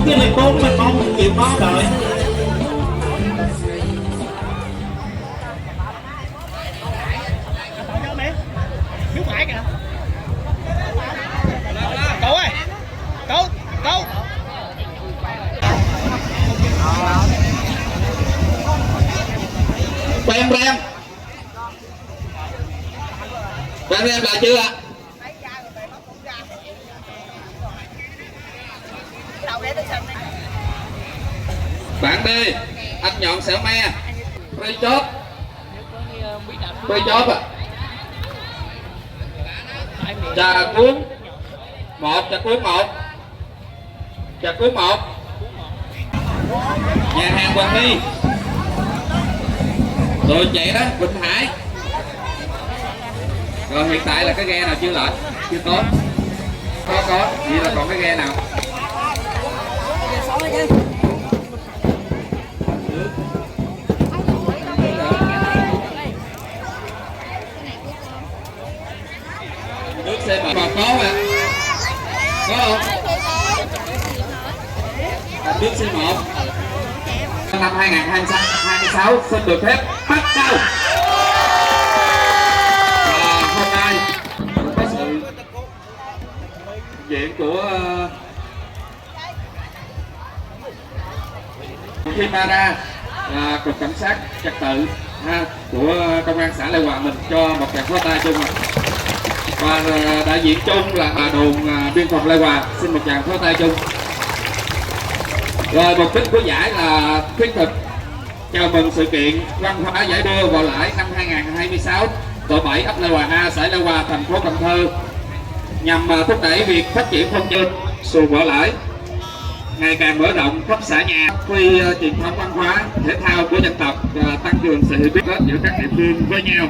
cái này bốn mà con chịu khó đợi. Cậu ơi, cậu Rem lại chưa ạ? Bạn B, anh nhọn xẻo me, quay chốt ạ. Trà cuốn một, nhà hàng Hoàng My, rồi chạy đó Vĩnh Hải. Rồi hiện tại là cái ghe nào chưa lại, chưa có, vậy là còn cái ghe nào? Nước xe mà có mà, có không? Nước C1 năm 2026 xin được phép bắt đầu. Và hôm nay có sự diện của Kimara, cục cảnh sát trật tự của công an xã Lê Hòa mình cho một tràng pháo tay chung. Và đại diện chung là đồn biên phòng Lê Hòa xin một tràng pháo tay chung. Rồi mục đích của giải là thiết thực chào mừng sự kiện văn hóa giải đua Vò Lãi năm 2026 tổ 7 ấp Lê Hòa A, xã Lê Hòa, thành phố Cần Thơ, nhằm thúc đẩy việc phát triển phong trào xuồng Vò Lãi ngày càng mở rộng khắp xã nhà, phát huy truyền thống văn hóa thể thao của dân tộc và tăng cường sự hiểu biết giữa các địa phương với nhau.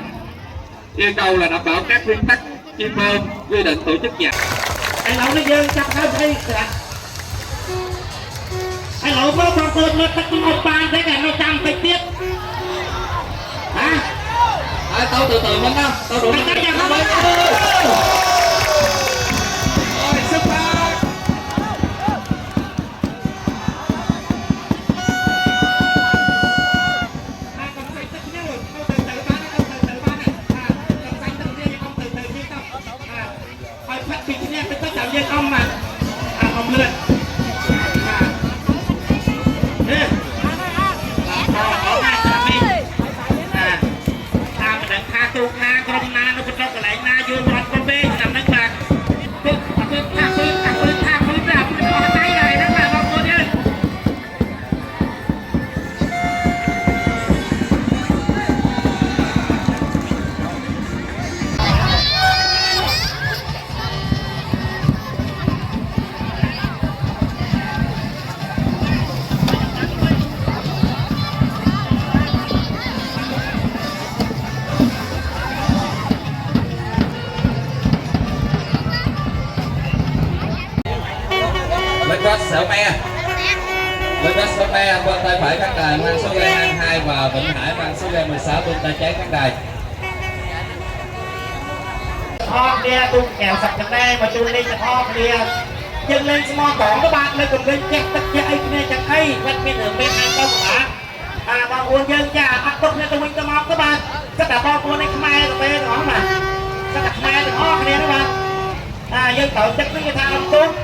Yêu cầu là đảm bảo các nguyên tắc chuyên môn quy định tổ chức giải. Anh lão nó dơ chắc không thấy anh lão có con cơn nó tắt một bàn thế này nó chăm phải tiếp hả? Tao từ từ mình đó, tao đủ anh chắc không ông mà ông lên tuột na con na nó có cái lại na vô con bê làm đánh bạc tay này đó là con cô nhá. Xẻo me bên tay phải khán đài mang số ghe 22 và Vĩnh Hải mang số ghe 16 bên tay trái khán đài. Ho kia tung kèo sập thằng đây mà chui lên ho kia chân lên small còn các bạn lên cùng lên chắc tất cả ấy kia chẳng hay bên bên đường bên ăn đâu cả bọn buồn dân cha bắt tốt lên tụi mình tao mong các bạn tất cả bọn buồn này mai rồi bên đó mà tất cả mai rồi ho kia các bạn dân tổ chức với người ta làm tốt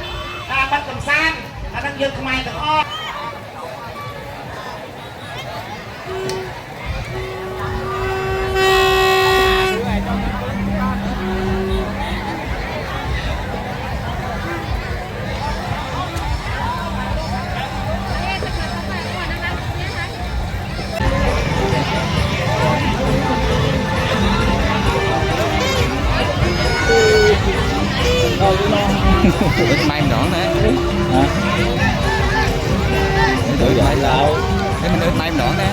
bắt cầm sang đang dân mai rồi ho. Được may nón nè. Hả? Để may lạo. Để mình được may nón nè.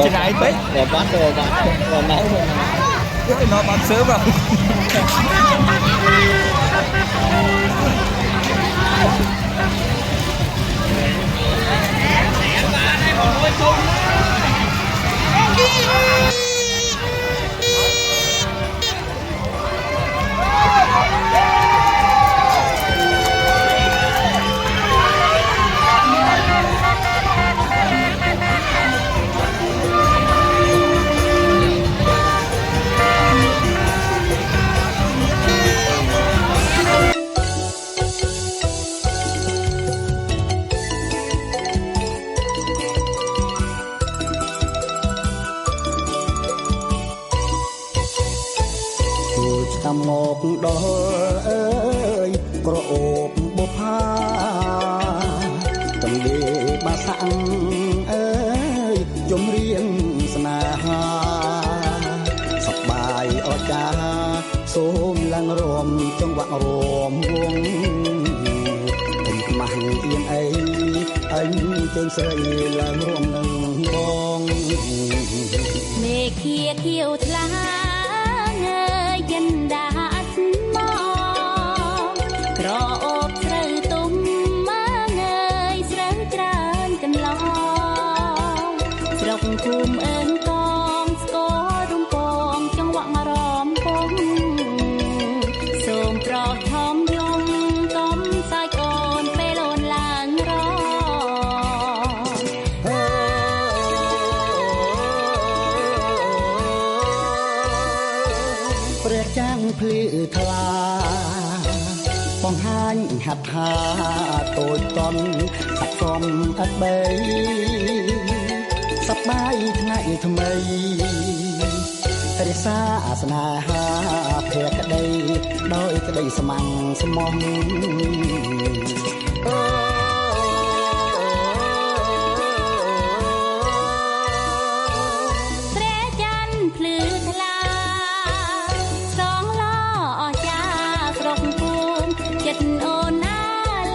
Trên ai biết? Rồi bắt rồi nấu rồi. Cái nó bắt sớm không? ឆ្នាំមកដល់អើយក្រអូបបុផាកំលេបាសាំងអើយជំរៀងស្នេហាសប្បាយអស្ចារ្យសូមឡើងរួមចង្វាក់រួមវងខ្ញុំខ្មាស់អៀនអីអញជើងស្រីឡើងរួមនឹងបងមេឃាខៀវថ្លាងើយចិនដាត់មកក្រអូបស្រូវទុំមកងើយស្រូវច្រើនកន្លងស្រុកភូមិអើងកងស្គររំពងចង្វាក់រំពងសូមប្រោថំយំកំសាយកូនពេលអូនឡើងរព្រះចាំងភ្លឺថ្លាបង្ហាញហាត់ថាតូចតន់ស័ក្តិសមអត់បីសប្បាយថ្ងៃថ្មីរិសាស្នេហាភក្តីដោយក្តីស្ម័គ្រស្មោះព្រះច័ន្ទភ្លឺថ្លាសងឡអស្ចារ្យស្រុកភូមិចិត្តអូនអា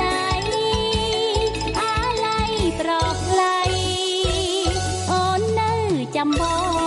ឡ័យប្រខ្លីអូននៅចាំបង